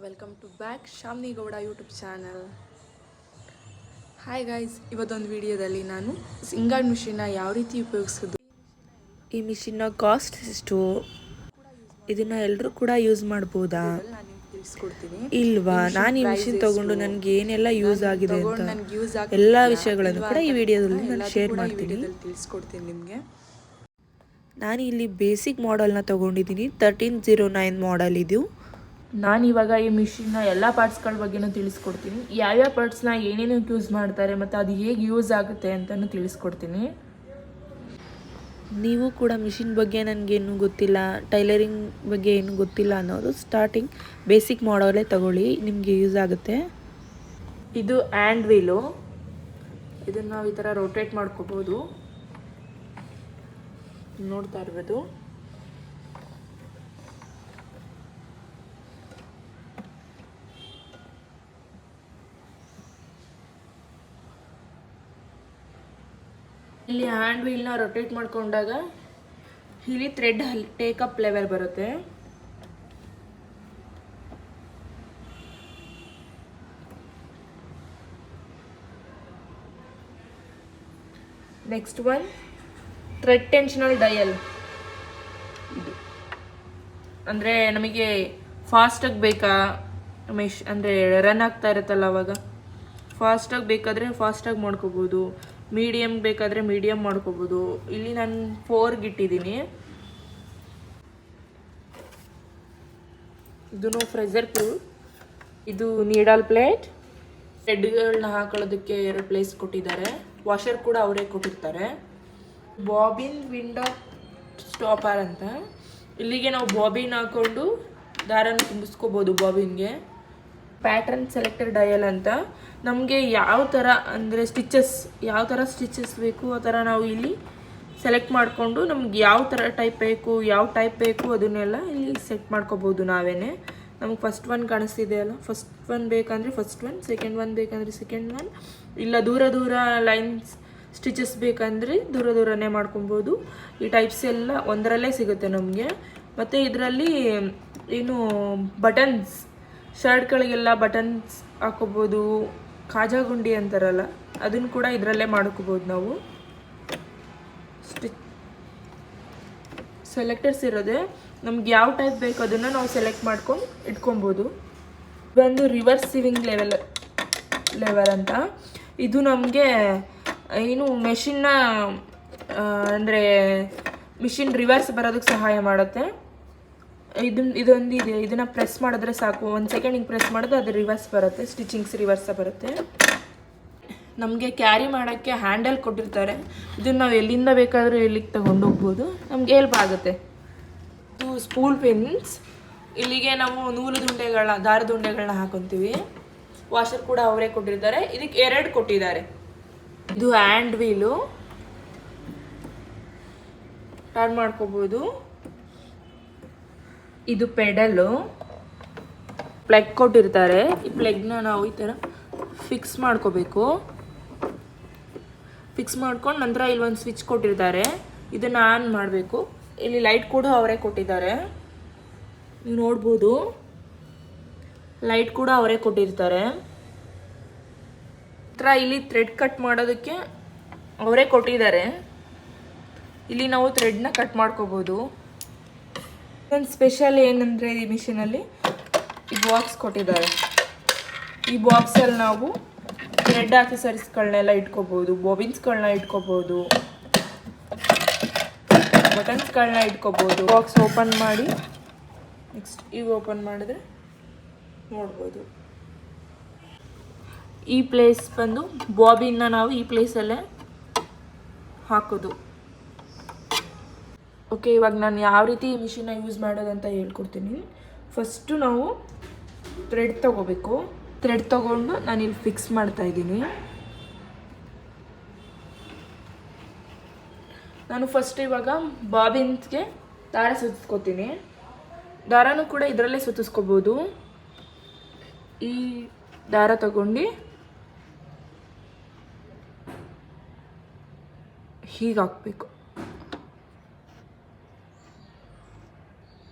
Welcome to back Shamni Gowda YouTube channel. Hi guys, ಇವತ್ತೊಂದು ವಿಡಿಯೋದಲ್ಲಿ ನಾನು ಸಿಂಗಾಡ್ ಮಿಷಿನ್ನ ಯಾವ ರೀತಿ ಉಪಯೋಗಿಸೋದು, ಈ ಮಿಷಿನ್ನ ಕಾಸ್ಟ್ ಎಷ್ಟು, ಇದನ್ನು ಎಲ್ಲರೂ ಕೂಡ ಯೂಸ್ ಮಾಡ್ಬೋದಾ ನಾನು ತಿಳಿಸ್ಕೊಡ್ತೀನಿ. ಇಲ್ವಾ, ನಾನು ಈ ಮಿಷಿನ್ ತೊಗೊಂಡು ನನಗೆ ಏನೆಲ್ಲ ಯೂಸ್ ಆಗಿದೆ ಅಂತ ಎಲ್ಲ ವಿಷಯಗಳನ್ನು ಕೂಡ ಈ ವಿಡಿಯೋದಲ್ಲಿ ನಾನು ಶೇರ್ ಮಾಡ್ತೀನಿ. ತಿಳಿಸ್ಕೊಡ್ತೀನಿ ನಿಮಗೆ. ನಾನು ಇಲ್ಲಿ ಬೇಸಿಕ್ ಮಾಡೆಲ್ನ ತೊಗೊಂಡಿದ್ದೀನಿ, 1309 ಮಾಡೆಲ್ ಇದು. ನಾನು ಇವಾಗ ಈ ಮಿಷಿನ್ನ ಎಲ್ಲ ಪಾರ್ಟ್ಸ್ಗಳ ಬಗ್ಗೆನೂ ತಿಳಿಸ್ಕೊಡ್ತೀನಿ. ಯಾವ್ಯಾವ ಪಾರ್ಟ್ಸ್ನ ಏನೇನು ಯೂಸ್ ಮಾಡ್ತಾರೆ ಮತ್ತು ಅದು ಹೇಗೆ ಯೂಸ್ ಆಗುತ್ತೆ ಅಂತಲೂ ತಿಳಿಸ್ಕೊಡ್ತೀನಿ. ನೀವು ಕೂಡ ಮಿಷಿನ್ ಬಗ್ಗೆ ನನಗೇನು ಗೊತ್ತಿಲ್ಲ, ಟೈಲರಿಂಗ್ ಬಗ್ಗೆ ಏನು ಗೊತ್ತಿಲ್ಲ ಅನ್ನೋರು ಸ್ಟಾರ್ಟಿಂಗ್ ಬೇಸಿಕ್ ಮಾಡಲೇ ತಗೊಳ್ಳಿ, ನಿಮಗೆ ಯೂಸ್ ಆಗುತ್ತೆ. ಇದು ಹ್ಯಾಂಡ್ ವೀಲು. ಇದನ್ನು ನಾವು ಈ ಥರ ರೊಟೇಟ್ ಮಾಡ್ಕೋಬೋದು, ನೋಡ್ತಾ ಇರ್ಬೋದು. ಇಲ್ಲಿ ಹ್ಯಾಂಡ್ ವೀಲ್ನ ರೊಟೇಟ್ ಮಾಡ್ಕೊಂಡಾಗ ಇಲ್ಲಿ ಥ್ರೆಡ್ ಟೇಕಪ್ ಲೆವೆಲ್ ಬರುತ್ತೆ. Next one thread tensional dial. ಇದು ಅಂದರೆ ನಮಗೆ ಫಾಸ್ಟಾಗಿ ಬೇಕಾ, ಅಂದರೆ ರನ್ ಆಗ್ತಾ ಇರುತ್ತಲ್ಲ ಅವಾಗ ಫಾಸ್ಟಾಗಿ ಬೇಕಾದರೆ ಫಾಸ್ಟಾಗಿ ಮಾಡ್ಕೋಬೋದು, ಮೀಡಿಯಮ್ ಬೇಕಾದರೆ ಮೀಡಿಯಮ್ ಮಾಡ್ಕೋಬೋದು. ಇಲ್ಲಿ ನಾನು 4 ಇಟ್ಟಿದ್ದೀನಿ. ಇದೂ ಫ್ರೆಜರ್ ಪ್ರೂಫ್. ಇದು ನೀಡಲ್ ಪ್ಲೇಟ್. ಥ್ರೆಡ್ಗಳನ್ನ ಹಾಕೊಳ್ಳೋದಕ್ಕೆ 2 ಪ್ಲೇಸ್ ಕೊಟ್ಟಿದ್ದಾರೆ. ವಾಷರ್ ಕೂಡ ಅವರೇ ಕೊಟ್ಟಿರ್ತಾರೆ. ಬಾಬಿನ್ ವಿಂಡೋ ಸ್ಟಾಪರ್ ಅಂತ. ಇಲ್ಲಿಗೆ ನಾವು ಬಾಬಿನ್ ಹಾಕ್ಕೊಂಡು ದಾರನ ತುಂಬಿಸ್ಕೋಬೋದು ಬಾಬಿನ್ಗೆ. ಪ್ಯಾಟ್ರನ್ ಸೆಲೆಕ್ಟರ್ ಡಯಲ್ ಅಂತ. ನಮಗೆ ಯಾವ ಥರ ಅಂದರೆ ಯಾವ ಥರ ಸ್ಟಿಚಸ್ ಬೇಕು ಆ ಥರ ನಾವು ಇಲ್ಲಿ ಸೆಲೆಕ್ಟ್ ಮಾಡಿಕೊಂಡು ನಮ್ಗೆ ಯಾವ ಥರ ಟೈಪ್ ಬೇಕು ಅದನ್ನೆಲ್ಲ ಇಲ್ಲಿ ಸೆಟ್ ಮಾಡ್ಕೋಬೋದು ನಾವೇನೆ. ನಮಗೆ ಫಸ್ಟ್ ಒನ್ ಕಾಣಿಸ್ತಿದೆಯಲ್ಲ, ಫಸ್ಟ್ ಒನ್ ಬೇಕಂದರೆ ಫಸ್ಟ್ ಒನ್, ಸೆಕೆಂಡ್ ಒನ್ ಬೇಕಂದರೆ ಸೆಕೆಂಡ್ ಒನ್, ಇಲ್ಲ ದೂರ ಲೈನ್ಸ್ ಸ್ಟಿಚಸ್ ಬೇಕಂದರೆ ದೂರನೇ ಮಾಡ್ಕೊಬೋದು. ಈ ಟೈಪ್ಸ್ ಎಲ್ಲ ಒಂದರಲ್ಲೇ ಸಿಗುತ್ತೆ ನಮಗೆ. ಮತ್ತು ಇದರಲ್ಲಿ ಏನು ಬಟನ್ಸ್, ಶರ್ಟ್ಗಳಿಗೆಲ್ಲ ಬಟನ್ಸ್ ಹಾಕೋಬೋದು. ಕಾಜಾ ಗುಂಡಿ ಅಂತಾರಲ್ಲ, ಅದನ್ನು ಕೂಡ ಇದರಲ್ಲೇ ಮಾಡ್ಕೋಬೋದು ನಾವು. ಸೆಲೆಕ್ಟರ್ಸ್ ಇರೋದೆ, ನಮ್ಗೆ ಯಾವ ಟೈಪ್ ಬೇಕು ಅದನ್ನು ನಾವು ಸೆಲೆಕ್ಟ್ ಮಾಡ್ಕೊಂಡು ಇಟ್ಕೊಬೋದು. ಒಂದು ರಿವರ್ಸ್ ಸಿವಿಂಗ್ ಲೆವರ್ ಅಂತ. ಇದು ನಮಗೆ ಏನು ಮೆಷಿನ್ನ ಅಂದರೆ ಮಿಷಿನ್ ರಿವರ್ಸ್ ಬರೋದಕ್ಕೆ ಸಹಾಯ ಮಾಡುತ್ತೆ. ಇದೊಂದಿದೆ, ಇದನ್ನು ಪ್ರೆಸ್ ಮಾಡಿದ್ರೆ ಸಾಕು, 1 ಸೆಕೆಂಡಿಗೆ ಪ್ರೆಸ್ ಮಾಡಿದ್ರೆ ಅದು ರಿವರ್ಸ್ ಬರುತ್ತೆ, ಸ್ಟಿಚಿಂಗ್ಸ್ ರಿವರ್ಸ್ ಬರುತ್ತೆ. ನಮಗೆ ಕ್ಯಾರಿ ಮಾಡೋಕ್ಕೆ ಹ್ಯಾಂಡಲ್ ಕೊಟ್ಟಿರ್ತಾರೆ. ಇದನ್ನು ನಾವು ಎಲ್ಲಿಂದ ಬೇಕಾದರೂ ಎಲ್ಲಿಗೆ ತಗೊಂಡೋಗ್ಬೋದು, ನಮ್ಗೆ ಹೆಲ್ಪ್ ಆಗುತ್ತೆ. ಇದು ಸ್ಪೂಲ್ ಪಿನ್ಸ್. ಇಲ್ಲಿಗೆ ನಾವು ದಾರದ ಉಂಡೆಗಳನ್ನ ಹಾಕೊತೀವಿ. ವಾಷರ್ ಕೂಡ ಅವರೇ ಕೊಟ್ಟಿರ್ತಾರೆ. ಇದಕ್ಕೆ 2 ಕೊಟ್ಟಿದ್ದಾರೆ. ಇದು ಹ್ಯಾಂಡ್ ವೀಲು, ಟರ್ನ್ ಮಾಡ್ಕೋಬೋದು. ಇದು ಪೆಡಲು, ಪ್ಲಗ್ ಕೊಟ್ಟಿರ್ತಾರೆ. ಈ ಪ್ಲಗ್ನ ನಾವು ಈ ಥರ ಫಿಕ್ಸ್ ಮಾಡ್ಕೋಬೇಕು. ಫಿಕ್ಸ್ ಮಾಡ್ಕೊಂಡು ನಂತರ ಇಲ್ಲಿ ಒಂದು ಸ್ವಿಚ್ ಕೊಟ್ಟಿರ್ತಾರೆ, ಇದನ್ನು ಆನ್ ಮಾಡಬೇಕು. ಇಲ್ಲಿ ಲೈಟ್ ಕೂಡ ಅವರೇ ಕೊಟ್ಟಿದ್ದಾರೆ, ನೀವು ನೋಡ್ಬೋದು. ಲೈಟ್ ಕೂಡ ಅವರೇ ಕೊಟ್ಟಿರ್ತಾರೆ. ನಂತರ ಇಲ್ಲಿ ಥ್ರೆಡ್ ಕಟ್ ಮಾಡೋದಕ್ಕೆ ಅವರೇ ಕೊಟ್ಟಿದ್ದಾರೆ. ಇಲ್ಲಿ ನಾವು ಥ್ರೆಡ್ನ ಕಟ್ ಮಾಡ್ಕೋಬೋದು. ಒಂದು ಸ್ಪೆಷಲ್ ಏನಂದರೆ ಈ ಮಿಷಿನಲ್ಲಿ ಈ ಬಾಕ್ಸ್ ಕೊಟ್ಟಿದ್ದಾರೆ. ಈ ಬಾಕ್ಸಲ್ಲಿ ನಾವು ಥ್ರೆಡ್ ಆಕ್ಸೆಸರೀಸ್ಗಳನ್ನೆಲ್ಲ ಇಟ್ಕೋಬೋದು, ಬಾಬಿನ್ಸ್ಗಳನ್ನ ಇಟ್ಕೋಬೋದು, ಬಟನ್ಸ್ಗಳನ್ನ ಇಟ್ಕೋಬೋದು. ಬಾಕ್ಸ್ ಓಪನ್ ಮಾಡಿ ನೆಕ್ಸ್ಟ್ ಈಗ ಓಪನ್ ಮಾಡಿದ್ರೆ ನೋಡ್ಬೋದು. ಈ ಪ್ಲೇಸ್ ಬಂದು ಬಾಬಿನ್ನ ನಾವು ಈ ಪ್ಲೇಸಲ್ಲೇ ಹಾಕೋದು. ಓಕೆ, ಇವಾಗ ನಾನು ಯಾವ ರೀತಿ ಈ ಮಿಷಿನ್ನ ಯೂಸ್ ಮಾಡೋದಂತ ಹೇಳ್ಕೊಡ್ತೀನಿ. ಫಸ್ಟು ನಾವು ಥ್ರೆಡ್ ತೊಗೋಬೇಕು. ಥ್ರೆಡ್ ತೊಗೊಂಡು ನಾನು ಇಲ್ಲಿ ಫಿಕ್ಸ್ ಮಾಡ್ತಾಯಿದ್ದೀನಿ. ನಾನು ಫಸ್ಟ್ ಇವಾಗ ಬಾಬಿನ್ಸ್ಗೆ ದಾರ ಸುತ್ತಿಸ್ಕೊತೀನಿ. ದಾರನೂ ಕೂಡ ಇದರಲ್ಲೇ ಸುತ್ತಿಸ್ಕೋಬೋದು. ಈ ದಾರ ತಗೊಂಡು ಹೀಗೆ ಹಾಕಬೇಕು.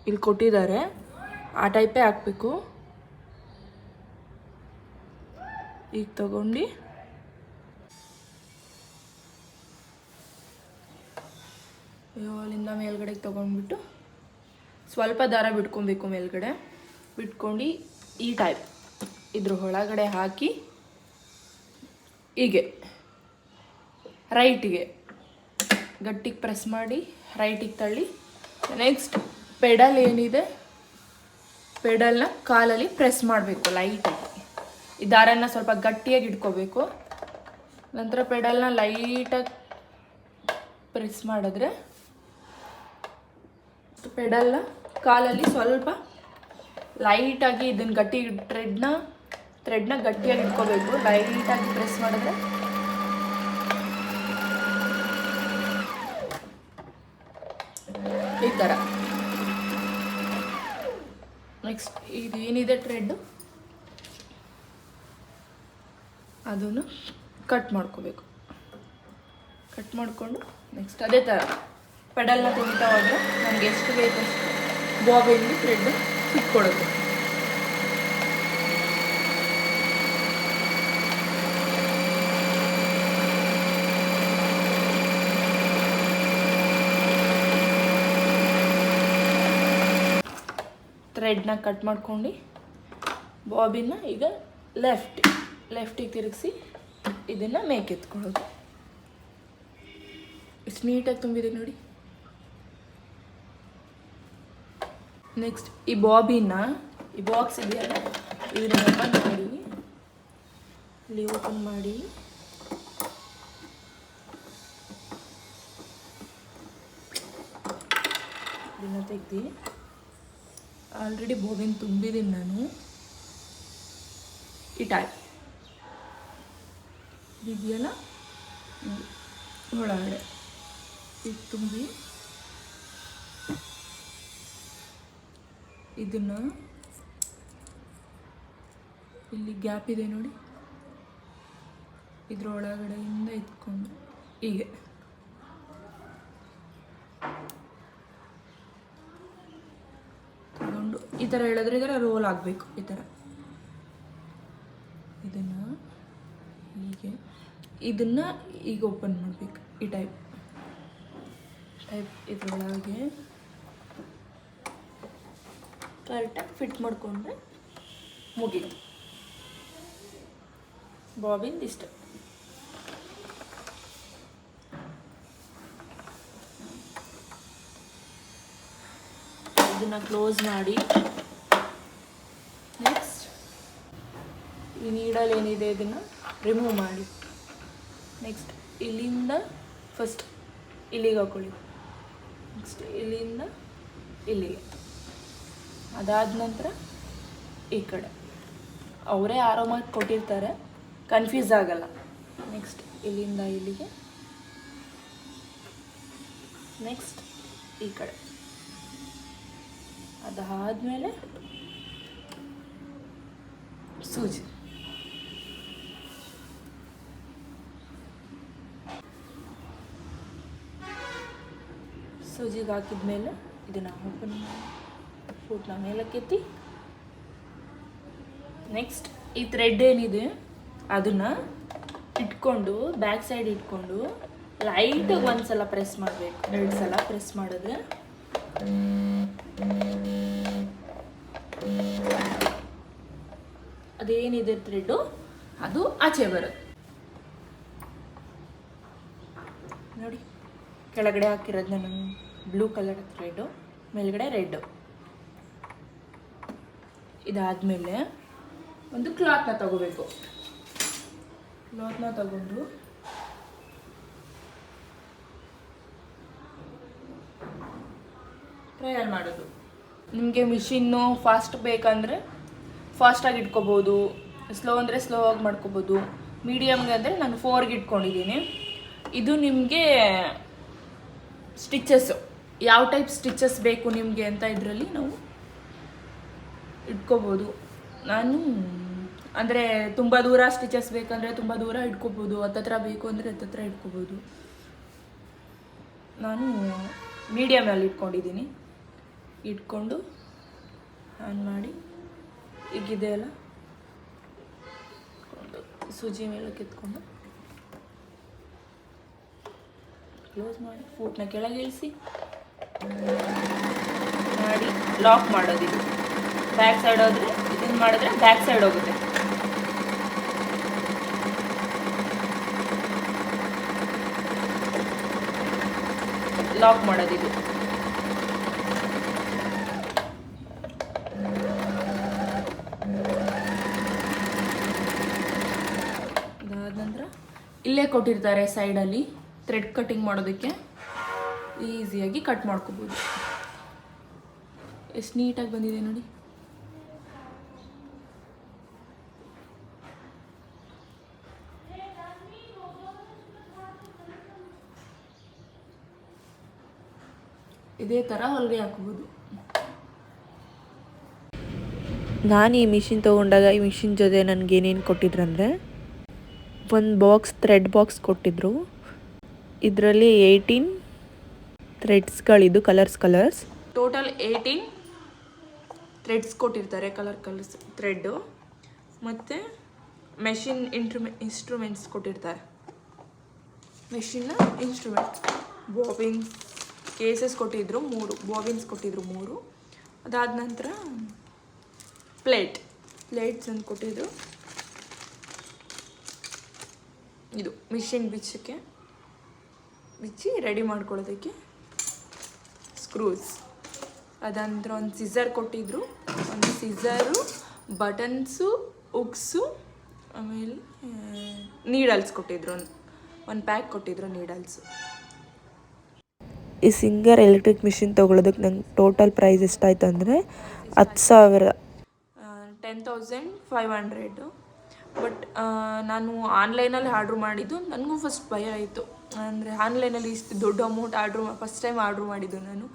ಇಲ್ಲಿ ಕೊಟ್ಟಿದ್ದಾರೆ, ಆ ಟೈಪೇ ಹಾಕಬೇಕು. ಈಗ ತಗೊಂಡು ಅಲ್ಲಿಂದ ಮೇಲ್ಗಡೆಗೆ ತೊಗೊಂಡ್ಬಿಟ್ಟು ಸ್ವಲ್ಪ ದಾರ ಬಿಟ್ಕೊಬೇಕು, ಮೇಲ್ಗಡೆ ಬಿಟ್ಕೊಂಡು ಈ ಟೈಪ್ ಇದ್ರ ಒಳಗಡೆ ಹಾಕಿ ಹೀಗೆ ರೈಟಿಗೆ ಗಟ್ಟಿಗೆ ಪ್ರೆಸ್ ಮಾಡಿ ರೈಟಿಗೆ ತಳ್ಳಿ. ನೆಕ್ಸ್ಟ್ ಪೆಡಲ್ ಏನಿದೆ ಪೆಡಲ್ನ ಕಾಲಲ್ಲಿ ಪ್ರೆಸ್ ಮಾಡಬೇಕು ಲೈಟಾಗಿ. ಈ ದಾರನ ಸ್ವಲ್ಪ ಗಟ್ಟಿಯಾಗಿ ಇಟ್ಕೋಬೇಕು. ನಂತರ ಪೆಡಲ್ನ ಲೈಟಾಗಿ ಪ್ರೆಸ್ ಮಾಡಿದ್ರೆ ಪೆಡಲ್ನ ಕಾಲಲ್ಲಿ ಸ್ವಲ್ಪ ಲೈಟಾಗಿ ಇದನ್ನು ಗಟ್ಟಿ ಥ್ರೆಡ್ನ ಗಟ್ಟಿಯಾಗಿ ಇಟ್ಕೋಬೇಕು. ಲೈಟಾಗಿ ಪ್ರೆಸ್ ಮಾಡಿದ್ರೆ ಈ ಥರ. ನೆಕ್ಸ್ಟ್ ಇದೇನಿದೆ ಥ್ರೆಡ್ಡು ಅದನ್ನು ಕಟ್ ಮಾಡ್ಕೋಬೇಕು. ಕಟ್ ಮಾಡಿಕೊಂಡು ನೆಕ್ಸ್ಟ್ ಅದೇ ಥರ ಪೆಡಲ್ನ ತೆಗಿತಾ ಹೋದರೆ ನನಗೆ ಎಷ್ಟು ಬೇಕಷ್ಟು ಬಾಬಿನಲ್ಲಿ ಥ್ರೆಡ್ ಸಿಕ್ಕೊಡುತ್ತೆ. ಥ್ರೆಡ್ನ ಕಟ್ ಮಾಡ್ಕೊಂಡು ಬಾಬಿನ ಈಗ ಲೆಫ್ಟಿಗೆ ತಿರುಗಿಸಿ ಇದನ್ನು ಮೇಕೆತ್ಕೊಳ್ಳೋದು. ಎಷ್ಟು ನೀಟಾಗಿ ತುಂಬಿದೆ ನೋಡಿ. ನೆಕ್ಸ್ಟ್ ಈ ಬಾಬಿನ ಈ ಬಾಕ್ಸ್ ಇದೆಯಲ್ಲ ಇದನ್ನ ಓಪನ್ ಮಾಡಿ, ಇಲ್ಲಿ ಓಪನ್ ಮಾಡಿ ಇದನ್ನು ತೆಗ್ದು ಆಲ್ರೆಡಿ ಬಾಬಿನ್ ತುಂಬಿದ್ದೀನಿ ನಾನು. ಈ ಟೈಪ್ ಇದೆಯಲ್ಲ ಒಳಗಡೆ ಇದು ತುಂಬಿ ಇದನ್ನು ಇಲ್ಲಿ ಗ್ಯಾಪ್ ಇದೆ ನೋಡಿ, ಇದ್ರ ಒಳಗಡೆಯಿಂದ ಎತ್ಕೊಂಡು ಹೀಗೆ ತಗೊಂಡು ಈ ಥರ ಹೇಳಿದ್ರೆ ಇದರ ರೋಲ್ ಆಗಬೇಕು. ಈ ಥರ ಇದನ್ನು ಹೀಗೆ ಇದನ್ನು ಈಗ ಓಪನ್ ಮಾಡಬೇಕು. ಈ ಟೈಪ್ ಇದ್ರೊಳಗೆ ಕರೆಕ್ಟಾಗಿ ಫಿಟ್ ಮಾಡಿಕೊಂಡ್ರೆ ಮುಗೀತು ಬಾಬಿನ್ ಇಷ್ಟ. ಇದನ್ನು ಕ್ಲೋಸ್ ಮಾಡಿ ನೆಕ್ಸ್ಟ್ ಈ ನೀಡಲ್ ಏನಿದೆ ಇದನ್ನು ರಿಮೂವ್ ಮಾಡಿ ನೆಕ್ಸ್ಟ್ ಇಲ್ಲಿಂದ ಫಸ್ಟ್ ಇಲ್ಲಿಗೆ ಹಾಕೊಳ್ಳಿ. ನೆಕ್ಸ್ಟ್ ಇಲ್ಲಿಂದ ಇಲ್ಲಿಗೆ, ಅದಾದ ನಂತರ ಈ ಕಡೆ ಅವರೇ ಆರೋ ಮಾಡಿ ಕೊಟ್ಟಿರ್ತಾರೆ, ಕನ್ಫ್ಯೂಸ್ ಆಗಲ್ಲ. ನೆಕ್ಸ್ಟ್ ಇಲ್ಲಿಂದ ಇಲ್ಲಿಗೆ, ನೆಕ್ಸ್ಟ್ ಈ ಕಡೆ, ಅದಾದಮೇಲೆ ಸೂಜಿ. ಸೂಜಿಗೆ ಹಾಕಿದ್ಮೇಲೆ ಇದನ್ನು ಓಪನ್ ಮಾಡಿ ಫೂಟ್ನ ಮೇಲಕ್ಕೆತ್ತಿ ನೆಕ್ಸ್ಟ್ ಈ ಥ್ರೆಡ್ ಏನಿದೆ ಅದನ್ನು ಇಟ್ಕೊಂಡು ಬ್ಯಾಕ್ ಸೈಡ್ ಇಟ್ಕೊಂಡು ಲೈಟಾಗಿ ಒಂದು ಸಲ ಪ್ರೆಸ್ ಮಾಡಬೇಕು. 2 ಸಲ ಪ್ರೆಸ್ ಮಾಡಿದ್ರೆ ಅದೇನಿದೆ ಥ್ರೆಡ್ಡು ಅದು ಆಚೆ ಬರುತ್ತೆ ನೋಡಿ. ಕೆಳಗಡೆ ಹಾಕಿರೋದು ನಾನು ಬ್ಲೂ ಕಲರ್ ಥ್ರೆಡ್ಡು, ಮೇಲ್ಗಡೆ ರೆಡ್ಡು. ಇದಾದಮೇಲೆ ಒಂದು ಕ್ಲಾತ್ನ ತಗೋಬೇಕು. ಕ್ಲಾತ್ನ ತಗೊಂಡು ಟ್ರಯಲ್ ಮಾಡೋದು. ನಿಮಗೆ ಮಿಷಿನ್ನು ಫಾಸ್ಟ್ ಬೇಕಂದರೆ ಫಾಸ್ಟಾಗಿ ಇಟ್ಕೋಬೋದು, ಸ್ಲೋ ಅಂದರೆ ಸ್ಲೋ ಆಗಿ ಮಾಡ್ಕೋಬೋದು. ಮೀಡಿಯಮ್ಗೆ ಅಂದರೆ ನಾನು 4ಗೆ ಇಟ್ಕೊಂಡಿದ್ದೀನಿ. ಇದು ನಿಮಗೆ ಸ್ಟಿಚಸ್ಸು ಯಾವ ಟೈಪ್ ಸ್ಟಿಚಸ್ ಬೇಕು ನಿಮಗೆ ಅಂತ ಇದರಲ್ಲಿ ನಾವು ಇಟ್ಕೋಬೋದು. ನಾನು ಅಂದರೆ ತುಂಬ ದೂರ ಸ್ಟಿಚಸ್ ಬೇಕಂದರೆ ತುಂಬ ದೂರ ಇಟ್ಕೋಬೋದು, ಹತ್ತತ್ರ ಬೇಕು ಅಂದರೆ ಹತ್ತತ್ರ ಇಟ್ಕೋಬೋದು. ನಾನು ಮೀಡಿಯಮಲ್ಲಿ ಇಟ್ಕೊಂಡಿದ್ದೀನಿ. ಇಟ್ಕೊಂಡು ಆನ್ ಮಾಡಿ ಈಗಿದೆ ಅಲ್ಲ ಸೂಜಿ ಮೇಲೆ ಕಿತ್ಕೊಂಡು ಕ್ಲೋಸ್ ಮಾಡಿ ಫೂಟ್ನ ಕೆಳಗೆ ಇಳಿಸಿ ಮಾಡಿ ಲಾಕ್ ಮಾಡೋದು. ಇದು ಬ್ಯಾಕ್ ಸೈಡ್ ಹೋದರೆ ಇದನ್ನು ಮಾಡಿದ್ರೆ ಬ್ಯಾಕ್ ಸೈಡ್ ಹೋಗುತ್ತೆ. ಲಾಕ್ ಮಾಡೋದು ಇದು. ಇದಾದ ನಂತರ ಇಲ್ಲೇ ಕೊಟ್ಟಿರ್ತಾರೆ ಸೈಡಲ್ಲಿ ಥ್ರೆಡ್ ಕಟಿಂಗ್ ಮಾಡೋದಕ್ಕೆ, ಈಸಿಯಾಗಿ ಕಟ್ ಮಾಡ್ಕೋಬೋದು. ಎಷ್ಟು ನೀಟಾಗಿ ಬಂದಿದೆ ನೋಡಿ. ಇದೇ ಥರ ಹೊಲಿಗೆ ಹಾಕ್ಬೋದು. ನಾನು ಈ ಮಿಷಿನ್ ತೊಗೊಂಡಾಗ ಈ ಮಿಷಿನ್ ಜೊತೆ ನನಗೆ ಏನೇನು ಕೊಟ್ಟಿದ್ರಂದರೆ ಒಂದು ಬಾಕ್ಸ್ ಥ್ರೆಡ್ ಬಾಕ್ಸ್ ಕೊಟ್ಟಿದ್ರು. ಇದರಲ್ಲಿ 18 ಥ್ರೆಡ್ಸ್ಗಳಿದ್ದು ಕಲರ್ಸ್ ಟೋಟಲ್ 18 ಥ್ರೆಡ್ಸ್ ಕೊಟ್ಟಿರ್ತಾರೆ, ಕಲರ್ಸ್ ಥ್ರೆಡ್ಡು. ಮತ್ತು ಮೆಷಿನ್ ಇನ್ಸ್ಟ್ರೂಮೆಂಟ್ಸ್ ಕೊಟ್ಟಿರ್ತಾರೆ. ಮೆಷಿನ್ನ ಇನ್ಸ್ಟ್ರೂಮೆಂಟ್ಸ್, ಬಾಬಿನ್ಸ್, ಕೇಸಸ್ ಕೊಟ್ಟಿದ್ರು 3, ಬಾಬಿನ್ಸ್ ಕೊಟ್ಟಿದ್ರು 3. ಅದಾದ ನಂತರ ಪ್ಲೇಟ್ಸ್ ಅಂತ ಕೊಟ್ಟಿದ್ರು. ಇದು ಮಿಷಿನ್ ಬಿಚ್ಚಿ ರೆಡಿ ಮಾಡ್ಕೊಳ್ಳೋದಕ್ಕೆ ಸ್ಕ್ರೂಸ್. ಅದಂತರ ಒಂದು ಸಿಸರ್ ಕೊಟ್ಟಿದ್ರು, ಒಂದು ಸಿಸರು, ಬಟನ್ಸು, ಉಕ್ಸು, ಆಮೇಲೆ ನೀಡಲ್ಸ್ ಕೊಟ್ಟಿದ್ರು. ಒಂದು ಪ್ಯಾಕ್ ಕೊಟ್ಟಿದ್ರು ನೀಡಲ್ಸು. ಈ ಸಿಂಗರ್ ಎಲೆಕ್ಟ್ರಿಕ್ ಮಿಷಿನ್ ತೊಗೊಳೋದಕ್ಕೆ ನಂಗೆ ಟೋಟಲ್ ಪ್ರೈಸ್ ಎಷ್ಟಾಯ್ತು ಅಂದರೆ 10,000, 10,500. ಬಟ್ ನಾನು ಆನ್ಲೈನಲ್ಲಿ ಆರ್ಡ್ರ್ ಮಾಡಿದ್ದು. ನನಗೂ ಫಸ್ಟ್ ಭಯ ಆಯಿತು, ಅಂದರೆ ಆನ್ಲೈನಲ್ಲಿ ಇಷ್ಟು ದೊಡ್ಡ ಅಮೌಂಟ್ ಫಸ್ಟ್ ಟೈಮ್ ಆರ್ಡ್ರ್ ಮಾಡಿದ್ದು ನಾನು.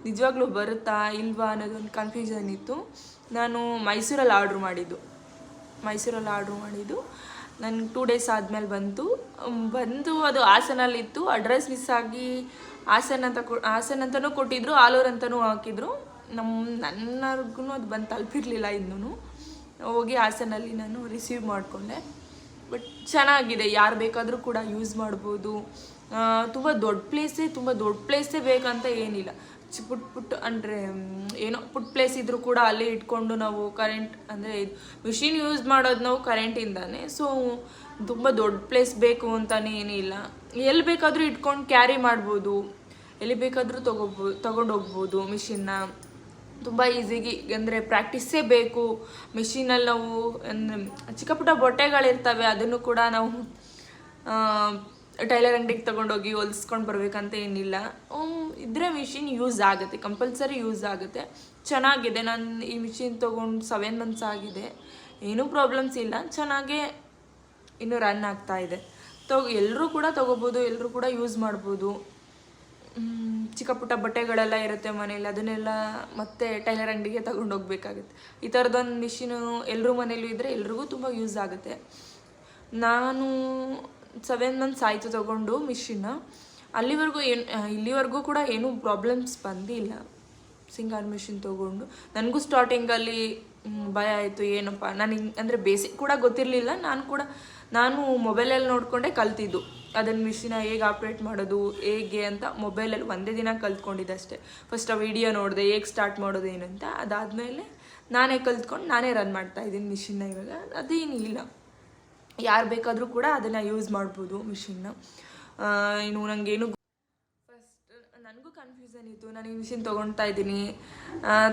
ನಿಜವಾಗ್ಲೂ ಬರುತ್ತಾ ಇಲ್ವಾ ಅನ್ನೋದೊಂದು ಕನ್ಫ್ಯೂಷನ್ ಇತ್ತು. ನಾನು ಮೈಸೂರಲ್ಲಿ ಆರ್ಡ್ರ್ ಮಾಡಿದ್ದು. ನನಗೆ 2 ಡೇಸ್ ಆದಮೇಲೆ ಬಂದು ಅದು ಹಾಸನಲ್ಲಿತ್ತು. ಅಡ್ರೆಸ್ ಮಿಸ್ ಆಗಿ ಹಾಸನ್ ಅಂತಲೂ ಕೊಟ್ಟಿದ್ರು, ಆಲೂರು ಅಂತಲೂ ಹಾಕಿದ್ರು. ನನ್ನರ್ಗೂ ಅದು ಬಂದು ತಲುಪಿರಲಿಲ್ಲ. ಇನ್ನೂ ಹೋಗಿ ಹಾಸನಲ್ಲಿ ನಾನು ರಿಸೀವ್ ಮಾಡಿಕೊಂಡೆ. ಬಟ್ ಚೆನ್ನಾಗಿದೆ, ಯಾರು ಬೇಕಾದರೂ ಕೂಡ ಯೂಸ್ ಮಾಡ್ಬೋದು. ತುಂಬ ದೊಡ್ಡ ಪ್ಲೇಸೇ ಬೇಕಂತ ಏನಿಲ್ಲ. ಪುಟ್ ಅಂದರೆ ಏನೋ ಪುಟ್ ಪ್ಲೇಸ್ ಇದ್ದರೂ ಕೂಡ ಅಲ್ಲೇ ಇಟ್ಕೊಂಡು ನಾವು ಕರೆಂಟ್, ಅಂದರೆ ಮಿಷಿನ್ ಯೂಸ್ ಮಾಡೋದು ನಾವು ಕರೆಂಟಿಂದಾನೆ. ಸೊ ತುಂಬ ದೊಡ್ಡ ಪ್ಲೇಸ್ ಬೇಕು ಅಂತಲೇ ಏನಿಲ್ಲ. ಎಲ್ಲಿ ಬೇಕಾದರೂ ಇಟ್ಕೊಂಡು ಕ್ಯಾರಿ ಮಾಡ್ಬೋದು, ಎಲ್ಲಿ ಬೇಕಾದರೂ ತಗೊಂಡು ಹೋಗ್ಬೋದು ಮಿಷಿನ್ನ. ತುಂಬ ಈಸಿಗೆ, ಅಂದರೆ ಪ್ರಾಕ್ಟೀಸೇ ಬೇಕು ಮಿಷಿನಲ್ಲಿ. ನಾವು ಚಿಕ್ಕ ಪುಟ್ಟ ಬಟ್ಟೆಗಳಿರ್ತವೆ, ಅದನ್ನು ಕೂಡ ನಾವು ಟೈಲರ್ ಅಂಗಡಿಗೆ ತೊಗೊಂಡೋಗಿ ಹೊಲಿಸ್ಕೊಂಡು ಬರ್ಬೇಕಂತ ಏನಿಲ್ಲ. ಇದ್ರೆ ಮಿಷಿನ್ ಯೂಸ್ ಆಗುತ್ತೆ, ಕಂಪಲ್ಸರಿ ಯೂಸ್ ಆಗುತ್ತೆ. ಚೆನ್ನಾಗಿದೆ. ನಾನು ಈ ಮಿಷಿನ್ ತೊಗೊಂಡು 7 months ಆಗಿದೆ, ಏನೂ ಪ್ರಾಬ್ಲಮ್ಸ್ ಇಲ್ಲ. ಚೆನ್ನಾಗೇ ಇನ್ನೂ ರನ್ ಆಗ್ತಾಯಿದೆ. ಎಲ್ಲರೂ ಕೂಡ ತೊಗೋಬೋದು, ಎಲ್ಲರೂ ಕೂಡ ಯೂಸ್ ಮಾಡ್ಬೋದು. ಚಿಕ್ಕ ಪುಟ್ಟ ಬಟ್ಟೆಗಳೆಲ್ಲ ಇರುತ್ತೆ ಮನೇಲಿ, ಅದನ್ನೆಲ್ಲ ಮತ್ತೆ ಟೈಲರ್ ಅಂಗಡಿಗೆ ತಗೊಂಡು ಹೋಗ್ಬೇಕಾಗುತ್ತೆ. ಈ ಥರದೊಂದು ಮಿಷಿನು ಎಲ್ಲರೂ ಮನೇಲೂ ಇದ್ದರೆ ಎಲ್ರಿಗೂ ತುಂಬ ಯೂಸ್ ಆಗುತ್ತೆ. ನಾನು 7 months ಆಯಿತು ತೊಗೊಂಡು ಮಿಷಿನ್ನ. ಇಲ್ಲಿವರೆಗೂ ಕೂಡ ಏನೂ ಪ್ರಾಬ್ಲಮ್ಸ್ ಬಂದಿಲ್ಲ ಸಿಂಗರ್ ಮಿಷಿನ್ ತೊಗೊಂಡು. ನನಗೂ ಸ್ಟಾರ್ಟಿಂಗಲ್ಲಿ ಭಯ ಆಯಿತು, ಏನಪ್ಪ ನನಗೆ ಅಂದರೆ ಬೇಸಿಕ್ ಕೂಡ ಗೊತ್ತಿರಲಿಲ್ಲ. ನಾನು ಮೊಬೈಲಲ್ಲಿ ನೋಡಿಕೊಂಡೇ ಕಲ್ತಿದ್ದು ಅದನ್ನು, ಮಿಷಿನ ಹೇಗೆ ಆಪ್ರೇಟ್ ಮಾಡೋದು ಹೇಗೆ ಅಂತ. ಮೊಬೈಲಲ್ಲಿ ಒಂದೇ ದಿನ ಕಲ್ತ್ಕೊಂಡಿದ್ದೆ ಅಷ್ಟೇ. ಫಸ್ಟ್ ಆ ವಿಡಿಯೋ ನೋಡಿದೆ ಹೇಗೆ ಸ್ಟಾರ್ಟ್ ಮಾಡೋದು ಏನಂತ. ಅದಾದಮೇಲೆ ನಾನೇ ಕಲ್ತ್ಕೊಂಡು ನಾನೇ ರನ್ ಮಾಡ್ತಾಯಿದ್ದೀನಿ ಮಿಷಿನ್ನ. ಇವಾಗ ಅದೇನಿಲ್ಲ, ಯಾರು ಬೇಕಾದರೂ ಕೂಡ ಅದನ್ನು ಯೂಸ್ ಮಾಡ್ಬೋದು ಮಿಷಿನ್ನ. ಇನ್ನು ನನಗೇನು ಫಸ್ಟ್ ನನಗೂ ಕನ್ಫ್ಯೂಷನ್ ಇತ್ತು. ನಾನು ಈ ಮಿಷಿನ್ ತೊಗೊಳ್ತಾ ಇದ್ದೀನಿ,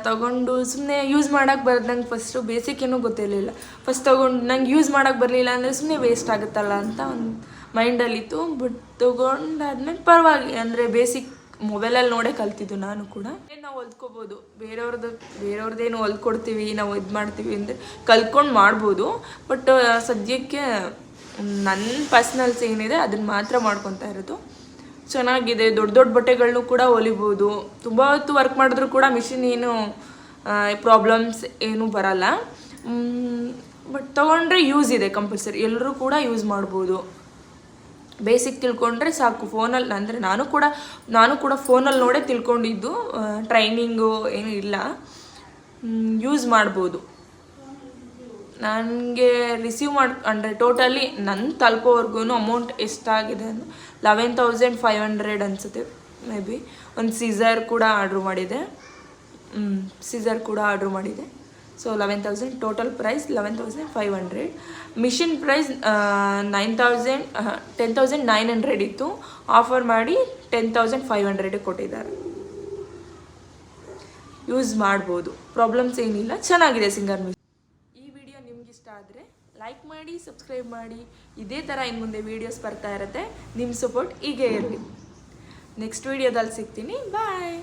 ತೊಗೊಂಡು ಸುಮ್ಮನೆ ಯೂಸ್ ಮಾಡೋಕ್ಕೆ ಬರೋದು. ನಂಗೆ ಫಸ್ಟು ಬೇಸಿಕ್ ಏನೂ ಗೊತ್ತಿರಲಿಲ್ಲ. ಫಸ್ಟ್ ತೊಗೊಂಡು ನಂಗೆ ಯೂಸ್ ಮಾಡೋಕ್ಕೆ ಬರಲಿಲ್ಲ ಅಂದರೆ ಸುಮ್ಮನೆ ವೇಸ್ಟ್ ಆಗುತ್ತಲ್ಲ ಅಂತ ಒಂದು ಮೈಂಡಲ್ಲಿತ್ತು. ಬಟ್ ತೊಗೊಂಡಾದ್ಮೇಲೆ ಪರವಾಗಿಲ್ಲ, ಅಂದರೆ ಬೇಸಿಕ್ ಮೊಬೈಲಲ್ಲಿ ನೋಡೇ ಕಲ್ತಿದ್ದು ನಾನು ಕೂಡ. ನಾವು ಹೊಲ್ಕೋಬೋದು, ಬೇರೆಯವ್ರದ್ದೇನು ಹೊಲ್ಕೊಡ್ತೀವಿ ನಾವು ಇದು ಮಾಡ್ತೀವಿ ಅಂದರೆ ಕಲ್ತ್ಕೊಂಡು ಮಾಡ್ಬೋದು. ಬಟ್ ಸದ್ಯಕ್ಕೆ ನನ್ನ ಪರ್ಸ್ನಲ್ಸ್ ಏನಿದೆ ಅದನ್ನು ಮಾತ್ರ ಮಾಡ್ಕೊತಾ ಇರೋದು. ಚೆನ್ನಾಗಿದೆ. ದೊಡ್ಡ ಬಟ್ಟೆಗಳನ್ನೂ ಕೂಡ ಹೊಲಿಬೋದು. ತುಂಬ ಹೊತ್ತು ವರ್ಕ್ ಮಾಡಿದ್ರೂ ಕೂಡ ಮಿಷಿನ್ ಏನು ಪ್ರಾಬ್ಲಮ್ಸ್ ಏನೂ ಬರಲ್ಲ. ಬಟ್ ತೊಗೊಂಡ್ರೆ ಯೂಸ್ ಇದೆ ಕಂಪಲ್ಸರಿ, ಎಲ್ಲರೂ ಕೂಡ ಯೂಸ್ ಮಾಡ್ಬೋದು. ಬೇಸಿಕ್ ತಿಳ್ಕೊಂಡ್ರೆ ಸಾಕು. ಫೋನಲ್ಲಿ ಅಂದರೆ ನಾನು ಕೂಡ ಫೋನಲ್ಲಿ ನೋಡೇ ತಿಳ್ಕೊಂಡಿದ್ದು, ಟ್ರೈನಿಂಗು ಏನೂ ಇಲ್ಲ, ಯೂಸ್ ಮಾಡ್ಬೋದು. ನನಗೆ ರಿಸೀವ್ ಅಂದರೆ ಟೋಟಲಿ ನನ್ನ ತಲುಪೋವರೆಗೂ ಅಮೌಂಟ್ ಎಷ್ಟಾಗಿದೆ ಅಂದರೆ 11,500 ಅನಿಸುತ್ತೆ ಮೇ ಬಿ. ಒಂದು ಸೀಸರ್ ಕೂಡ ಆರ್ಡ್ರ್ ಮಾಡಿದೆ. So 11,000 total price 11,500. Machine price 10,900 ಇತ್ತು. ಆಫರ್ ಮಾಡಿ 10,500 ಕೊಟ್ಟಿದ್ದಾರೆ. ಯೂಸ್ ಮಾಡ್ಬೋದು, ಪ್ರಾಬ್ಲಮ್ಸ್ ಏನಿಲ್ಲ, ಚೆನ್ನಾಗಿದೆ ಸಿಂಗರ್ ಮಿಷಿನ್. ಈ ವಿಡಿಯೋ ನಿಮ್ಗೆ ಇಷ್ಟ ಆದರೆ ಲೈಕ್ ಮಾಡಿ, ಸಬ್ಸ್ಕ್ರೈಬ್ ಮಾಡಿ. ಇದೇ ಥರ ಇನ್ನು ಮುಂದೆ ವೀಡಿಯೋಸ್ ಬರ್ತಾ ಇರುತ್ತೆ. ನಿಮ್ಮ ಸಪೋರ್ಟ್ ಹೀಗೆ ಇರಲಿ. ನೆಕ್ಸ್ಟ್ ವೀಡಿಯೋದಲ್ಲಿ ಸಿಗ್ತೀನಿ. ಬಾಯ್.